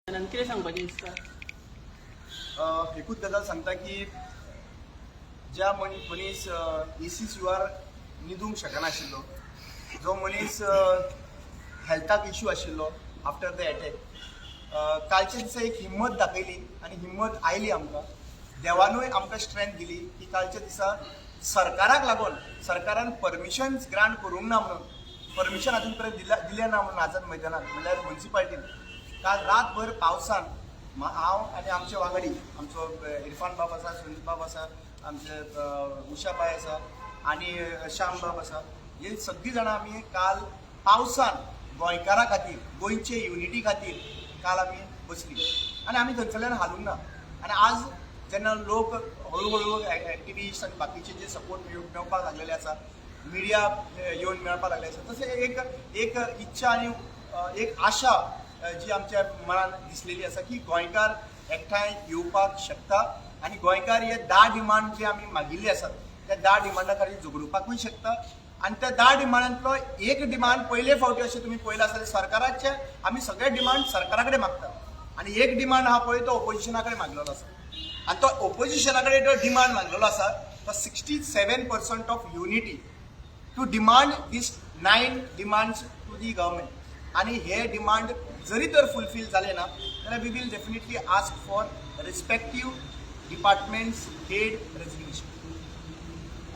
कितें सांगपाचें दिसता? एकूच गजाल सांगता की ज्या मनीस ECCUR न्हिदूंक शकनाशिल्लो, जो मनीस हेल्थाक इश्यू आशिल्लो आफ्टर द एटॅक, कालच्या दिसा एक हिम्मत दाखयली आनी हिम्मत आयली आमकां. देवानूय आमकां स्ट्रेंथ दिली की कालच्या दिसा सरकाराक लागून सरकारान परमिशन्स ग्रांट करूंक ना म्हणून, परमिशन अजून पर्यंत दिलें ना म्हणून आझाद मैदानात म्हणल्यार म्युन्सिपाल्टीन काल रातभर पावसान हांव आनी आमचे वांगडी आमचो इरफान बाब आसा, सुनील बाब आसा, आमचे उशा बाय आसा आनी श्याम बाब आसा, हे सगळीं जाणां आमी काल पावसान गोंयकारां खातीर, गोंयचे युनिटी खातीर काल आमी बसली आनी आमी थंयसरल्यान हालूंक ना. आनी आज जेन्ना लोक हळू हळू एक्टिविस्ट आनी बाकीचे जे सपोर्ट मेळपाक लागलेले आसा, मिडिया येवन मेळपाक लागले आसा, तशें एक इच्छा आनी एक आशा जी आमच्या मनात दिसलेली आसा की गोंयकार एकठांय येवपाक शकता आनी गोंयकार हे 10 डिमांड जे आमी मागिल्ले आसात त्या 10 डिमांडा खातीर झगडपाकूय शकता. आनी त्या 10 डिमांडांतलो एक डिमांड पयले फावटी अशें तुमी पळयलां आसतलें, सरकाराचे आमी सगळे डिमांड सरकारा कडेन मागता आनी एक डिमांड आहा पळय तो ओपोजिशना कडेन मागलेलो आसा. आनी तो ओपोजिशना कडेन जो डिमांड मागलेलो आसा तो 67% of unity to demand these 9 demands to the government. आनी हे डिमांड जरी तर फुलफील जाले ना जाल्यार we will definitely ask for respective departments head resignation.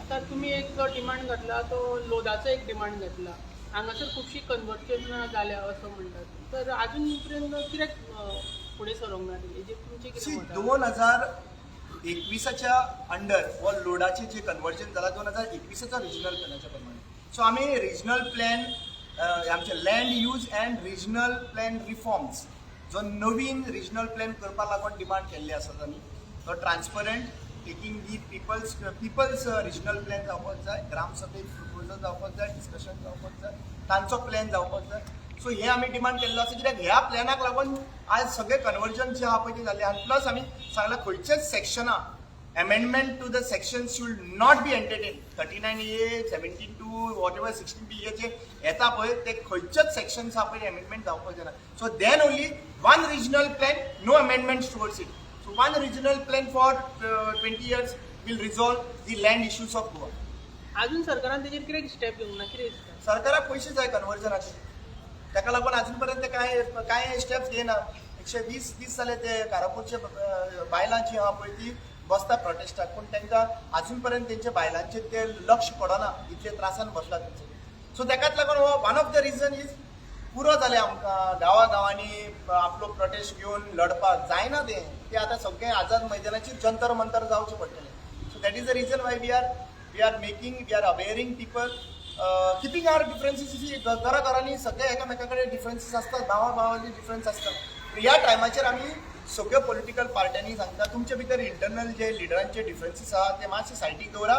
आता तुम्ही एक डिमांड घातला तो लोदाचो एक डिमांड घातला, हांगासर खुबशी कन्वर्सेशनां जाल्या असं म्हणटात, तर अजून पर्यंत कित्याक फुडें सरूंक ना हेजेर तुमचें कितें मत आसा? 2021च्या अंडर वो लोडाचे जे कन्वर्जन जाला 2021च्या रिजनल प्लॅनाच्या प्रमाणे. सो आमी रिजनल प्लॅन आमचे land use and regional plan reforms जो नवीन रिजनल प्लॅन करपाक लागून डिमांड केल्ले आसात आमी, तो transparent taking the people's regional plan जावपाक जाय, ग्रामसभेत प्रपोजल जावपाक जाय, डिस्कशन जावपाक जाय, तांचो प्लॅन जावपाक जाय. सो हे आमी डिमांड केल्लो आसा कित्याक ह्या प्लॅनाक लागून आज सगळे कन्वर्जन जे आहा पळय ते जाल्ले आनी प्लस आमी सांगलां खंयचेच सेक्शनां amendment to the sections should not be entertained. 39A, 17(2), whatever 16B जे येता पळय ते खंयचेच सेक्शन्स आहा पळय amendment जावपाक जायना. So then only one regional plan, no amendments towards it. So one regional plan for 20 years will resolve the land issues of Goa. अजून सरकारान तेजेर कित्याक स्टेप घेवंक ना, कितें दिसता? सरकाराक पयशे जाय कन्वर्जनाचे, ताका लागून अजून पर्यंत कांय स्टेप्स घेयना. 120 दीस जाले ते कारापूरचे बायलां जी आहा पळय ती बसता प्रोटेस्टाक, पूण तांकां अजून पर्यंत तेंच्या बायलांचेर ते लक्ष पडना, इतले त्रासान बसला तेंचे. सो ताकाच लागून हो one of the region is पुरो जालें आमकां गांवांनी आपलो प्रोटेस्ट घेवन लढपाक जायना. ते आतां सगळें आझाद मैदानाचेर जंतर मंतर जावचें पडटलें. So that is the reason why we are awaring people, keeping our differences. घरांनी सगळे एकामेका कडेन डिफरन्सीस आसतात, भावांनी डिफरन्स आसतात. ह्या टायमाचेर आमी सगळ्यो पॉलिटिकल पार्ट्यांनी सांगता तुमचे भितर इंटरनल जे लिडरांचे डिफरन्सीस आहा ते मातशे सायडीक दवरा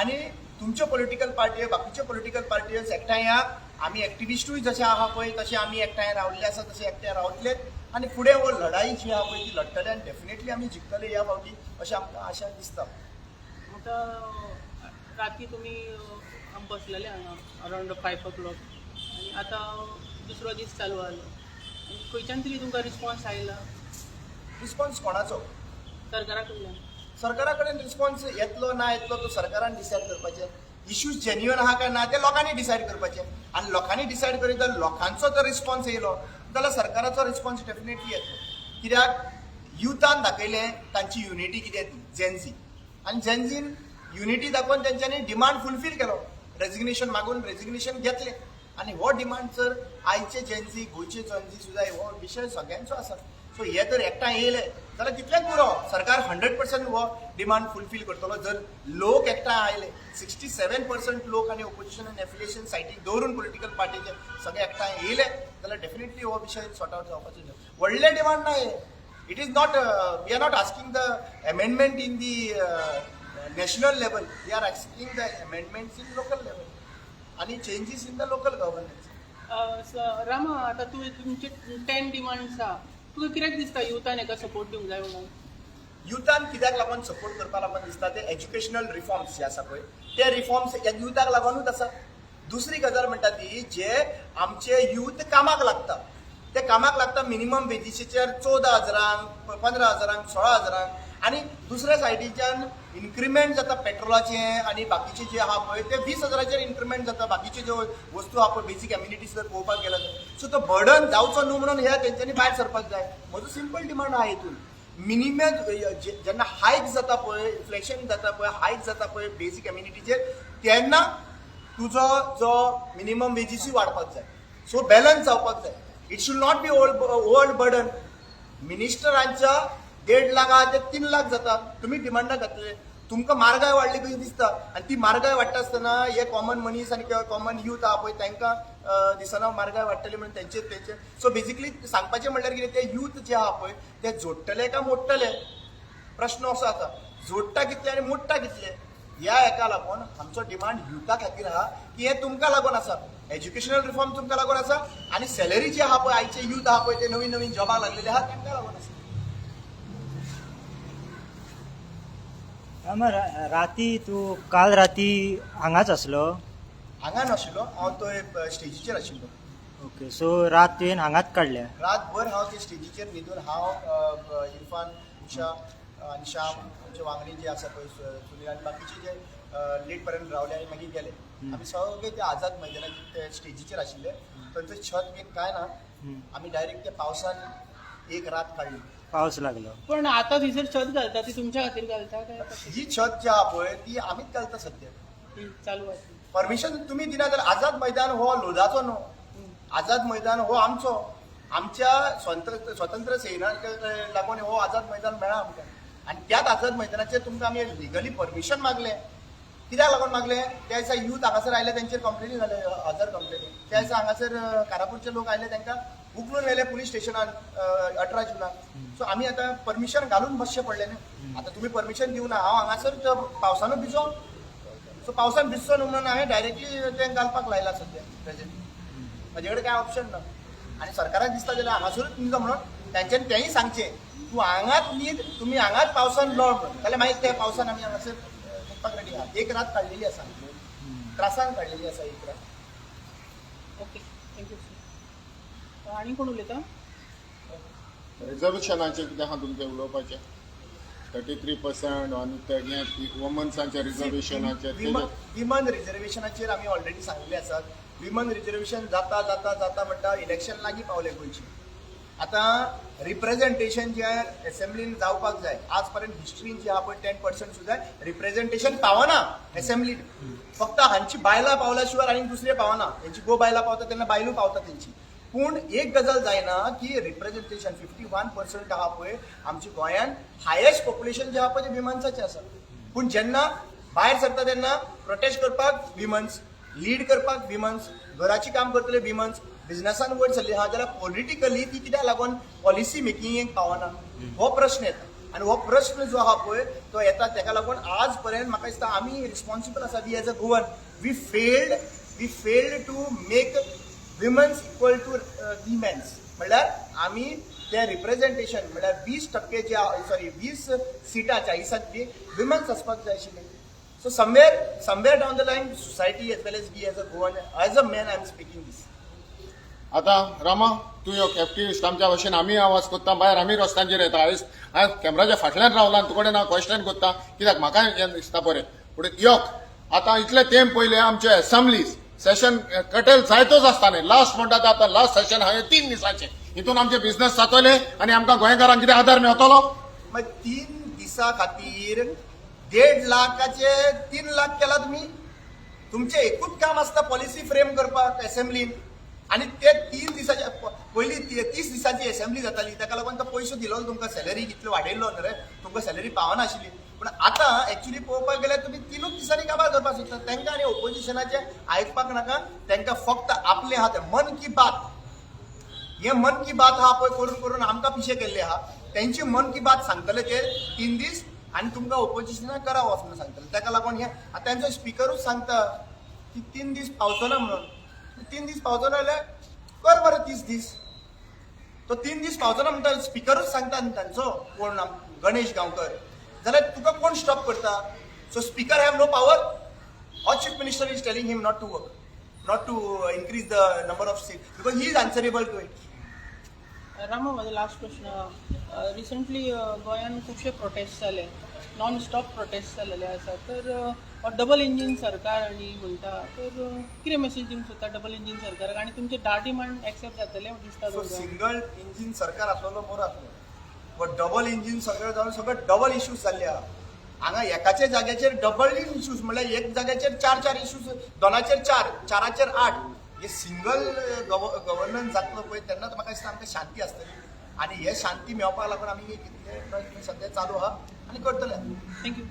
आनी तुमच्यो पॉलिटिकल पार्टी बाकीच्यो पॉलिटिकल पार्टी एकठांय या. आमी एक्टिविस्टूय जशे आहा पळय तशे आमी एकठांय रावल्ले आसा, तशे एकठांय रावतले आनी फुडें हो लढाई जी आहा पळय ती लढटले आनी डेफिनेटली आमी जिखतले ह्या फावटी अशें आमकां आशा दिसता. आतां राती तुमी बसलेले हांगा अरावंड 5 o'clock आनी आतां दुसरो दीस चालू जालो, खंयच्यान तरी तुमकां रिस्पॉन्स आयला? रिस्पॉन्स कोणाचो? सरकारा कडल्यान. सरकारा कडेन रिस्पॉन्स येतलो ना येतलो तो सरकारान डिसायड करपाचें. इश्यूज जेन्युअन आहा काय ना ते लोकांनी डिसायड करपाचें आनी लोकांनी डिसायड करीत जर लोकांचो जर रिस्पॉन्स येयलो जाल्यार सरकाराचो रिस्पॉन्स डेफिनेटली येतलो. कित्याक युथान दाखयलें तांची युनिटी कितें ती जेन्झी, आनी जेन्झीन युनिटी दाखोवन तेंच्यांनी डिमांड फुलफील केलो. रेजिग्नेशन मागून रेजिग्नेशन घेतलें आनी हो डिमांड जर आयचे जेन्झी गोंयचे जेन्झी सुद्दां हो विशय सगळ्यांचो आसा. सो हे जर एकठांय येयले जाल्यार कितलेच पुरो सरकार 100% हो डिमांड फुलफील करतलो. जर लोक एकठांय आयले 67% लोक आनी ओपोजिशन आनी एफिलिएशन सायडीक दवरून पॉलिटिकल पार्टीचे सगळे एकठांय येयले जाल्यार डेफिनेटली हो विशय सॉर्ट आउट जावपाचो. व्हडले डिमांड ना हे. It is not we are not asking the amendment in the national level, we are asking the amendments in local level आणि changes in the local governance. Rama, आता तुमचे 10 डिमांड्स आहा, तुका कित्याक दिसता युथान हेका सपोर्ट दिवंक जाय म्हणून? युथान कित्याक लागून सपोर्ट करपा लागून दिसता ते एज्युकेशनल रिफॉर्म्स जे आसा पळय ते रिफॉर्म्स युथाक लागूनूच आसा. दुसरी गजाल म्हणटा ती जे आमचे यूथ कामाक लागता ते कामाक लागता मिनिमम वेजीचेर 14,000, 15,000, 16,000 आणि दुसऱ्या सायडीच्यान इन्क्रिमेंट जाता पेट्रोलाचे आणि बाकीचे जे आहा पळय ते 20,000 इन्क्रिमेंट जाता बाकीचे ज्यो वस्तू आहा पळय बेसीक एम्युनिटीज जर पळोवपाक गेलो सो तो बर्डन जावचो न्हू म्हणून हे तेंच्यांनी भायर सरपाक जाय. म्हजो सिंपल डिमांड आहा हेतून मिनिमम जेन्ना हायक जाता पळय इन्फ्लेशन जाता पळय हायक जाता पळय बेसीक एम्युनिटीचेर तेन्ना तुजो जो मिनिमम वेजीसूय वाडपाक जाय. सो बॅलन्स जावपाक जाय. It should not be old burden. मिनिस्टरांच्या 1.5 लाख ते 3 लाख जाता. तुम्ही डिमांडा घातले तुमकां म्हारगाय वाडली कशी दिसता आणि ती म्हारगाय वाडटा आसतना हे कॉमन मनीस आणि कॉमन यूथ आहा पळय तांकां दिसना म्हारगाय वाडटली म्हणून तेंचे सो बेसिकली सांगपाचें म्हणल्यार कितें ते यूथ जे आहा पळय ते जोडटले काय मोडटले प्रश्न असो आसा. जोडटा कितले आणि मोडटा कितले ह्या हेका लागून आमचो डिमांड युथा खातीर आहा की हे तुमकां लागून आसा. एज्युकेशनल रिफॉर्म तुमकां लागून आसा आणि सॅलरी जी आहा पळय आयचे यूथ आहा पळय ते नवीन नवीन जॉबाक लागलेले आहा तांकां लागून आसा. राती तू काल राती हांगाच आसलो. हांगा नाशिल्लो हांव थंय स्टेजीचेर आशिल्लो. ओके सो रात तुवें हांगाच काडल्या. रातभर हांव ते स्टेजीचेर न्हिदून हांव इरफान उषा आनी श्याम आमचे वांगडी जे आसा पळय सुनील आनी बाकीचे जे लेट पर्यंत रावले आनी मागीर गेले. आमी सगळे ते आझाद मैदानाचे ते स्टेजीचेर आशिल्ले. थंयचो छत बी काय ना आमी डायरेक्ट ते पावसान एक रात काडली. पावस लागलो. पण आता थंयसर छत घालता ती तुमच्या खातीर घालता काय ही छत जी आहा पळय ती आमीच घालता सद्या. ती चालू आसा. परमिशन तुमी दिना जाल्यार आझाद मैदान हो लोधाचो न्हू. आझाद मैदान हो आमचो. आमच्या स्वतंत्र सेनाक लागून हो आझाद मैदान मेळ्ळा आमकां आणि त्याच आझाद मैदानाचेर तुमकां आमी लिगली परमिशन मागलें. कित्याक लागून मागलें त्या दिसा यूथ हांगासर आयले तेंचेर कंप्लेनी जाले 1000 कंप्लेनी. त्या दिसा हांगासर कारापूरचे लोक आयले तांकां उखलून व्हेले पुलीस स्टेशनान 18 जुनाक. सो आमी आतां परमिशन घालून बसचें पडलें न्ही. आतां तुमी परमिशन दिवना हांव हांगासर पावसानूच भिजो. सो पावसान भिजचो न्हू म्हणून हांवें डायरेक्टली तें घालपाक लायला सद्या प्रेझेंट. म्हजे कडेन कांय ऑप्शन ना आनी सरकाराक दिसता जाल्यार हांगासरूच न्हिदो म्हणून तांच्यांनी तेंय सांगचें तूं हांगाच न्हीद तुमी हांगाच पावसान लढ म्हणून जाल्यार मागीर त्या पावसान आमी हांगासर न्हिदपाक रेडी आहा. एक रात काडलेली आसा त्रासान काडलेली आसा एक रात. Okay thank you sir. आनी कोण उलयता? रिजर्वेशनाचें कितें आहा तुमचें उलोवपाचें 33% आनी ते वुमन्सांच्या रिजर्वेशनाचेर विमन रिजर्वेशनाचेर आमी ऑलरेडी सांगिल्ले आसात. विमन रिजर्वेशन जाता जाता जाता म्हणटा इलेक्शन लागीं पावले गोंयची. आतां रिप्रेझेंटेशन जे एसेंब्लीन जावपाक जाय आज पर्यंत हिस्ट्रीन जी आहा पळय 10% सुद्दां रिप्रेझेंटेशन पावना एसेंब्लीन. फक्त हांची बायलां पावल्या शिवाय आनी दुसरे पावना. तेंची गो बायलां पावता तेन्ना बायलू पावता तेंची. पूण एक गजाल जायना की रिप्रेझेंटेशन 51% आहा पळय आमच्या गोंयान हायेस्ट पॉप्युलेशन जे आहा पळय ते विमन्साचें आसा. पूण जेन्ना भायर सरता तेन्ना प्रोटेस्ट करपाक विमन्स, लीड करपाक विमन्स, घराची काम करतले विमन्स, बिझनेसान वयर सरली आहा जाल्यार पॉलिटिकली ती कित्याक लागून पॉलिसी मेकिंगेक पावना हो प्रश्न येता. आनी हो प्रश्न जो आहा पळय तो येता ताका लागून आज पर्यंत म्हाका दिसता आमी रिस्पॉन्सिबल आसा. We as a Goan we failed to make womens equal to the mens. म्हणल्यार आमी ते रिप्रेझेंटेशन म्हणल्यार 20% 20 सिटाच्या हिसाबी विमन्स आसपाक जाय आशिल्ले. So somewhere down the line society as well as we as a Goan as a man I am speaking this. आतां रामा तूं एक एक्टिविस्ट आमच्या भशेन आमी आवाज कोत्ता भायर आमी रस्त्यांचेर येता. आयज कॅमेराच्या फाटल्यान रावला आनी तुका कडेन हांव क्वेश्चन कोत्ता कित्याक म्हाकाय हें दिसता बरें. पूण योक आतां इतले तेंप पयले आमचे एसेंब्लीज सेशन कटेल जायतोच आसता न्ही. लास्ट म्हणटा ते आतां लास्ट सेशन हांवें 3 दिसांचें हितून आमचे बिझनेस जातले आनी आमकां गोंयकारांक कितें आदार मेळटलो. मागीर 3 दिसां खातीर 1.5 लाखाचे 3 लाख केला तुमी. तुमचें एकूच काम आसता पॉलिसी फ्रेम करपाक एसेंब्लीन आनी ते 3 दिसाचे पयलीं 30 दिसांची एसेंब्ली जाताली ताका लागून तो पयसो दिलो तुमकां सॅलरी कितलो वाडयल्लो न्हू रे तुमकां सॅलरी पावनाशिल्ली. पूण आतां एक्चुली पळोवपाक गेल्यार तुमी 3 दिसांनी काबार करपाक सोदता. तांकां आनी ओपोजिशनाचे आयकपाक नाका. तांकां फक्त आपले आहा ते मन की बात हे मन की बात आहा पळय करून करून आमकां पिशे केल्ले आहा. तेंची मन की बात सांगतले ते 3 दीस आनी तुमकां ओपोजिशनाक करा वचून सांगतले. ताका लागून हे आतां तांचो स्पिकरूच सांगता की 3 दीस पावचो ना म्हणून. 3 दीस पावचो ना जाल्यार कर बरें 30 दीस. तो 3 दीस पावचो ना म्हणटा स्पिकरूच सांगता न्ही तांचो कोण गणेश गांवकर जाल्यार तुका कोण स्टॉप करता. So speaker have no power. All chief minister is telling him not to work, not to increase the number of seat because he is answerable to it. Rama, माझा लास्ट प्रश्न. रिसंटली गोंयान खुबशे प्रोटेस्ट जाले, non stop prostate जालेले आसा. तर double engine सरकार आनी म्हणटा, तर कितें मेसेज दिवंक सोदता डबल इंजीन सरकाराक, आनी तुमचे 10 डिमांड एक्सेप्ट जातले दिसता सो तुमकां? सिंगल इंजीन सरकार आसलो बरो आसलो, बट डबल इंजीन सरकार जावन सगळं डबल इश्यूज जाल्ले आहा. हांगा एकाचे जाग्याचेर डबल इश्यूज म्हळ्यार एक जाग्याचेर 4 इश्यूज, 2चेर 4, 4चेर 8. हे सिंगल गव्हर्नन्स जातलो पळय तेन्ना म्हाका दिसता आमकां शांती आसतली, आनी हे शांती मेळपाक लागून आमी कितले प्रयत्न सद्या चालू आहा आनी करतले. थँक्यू.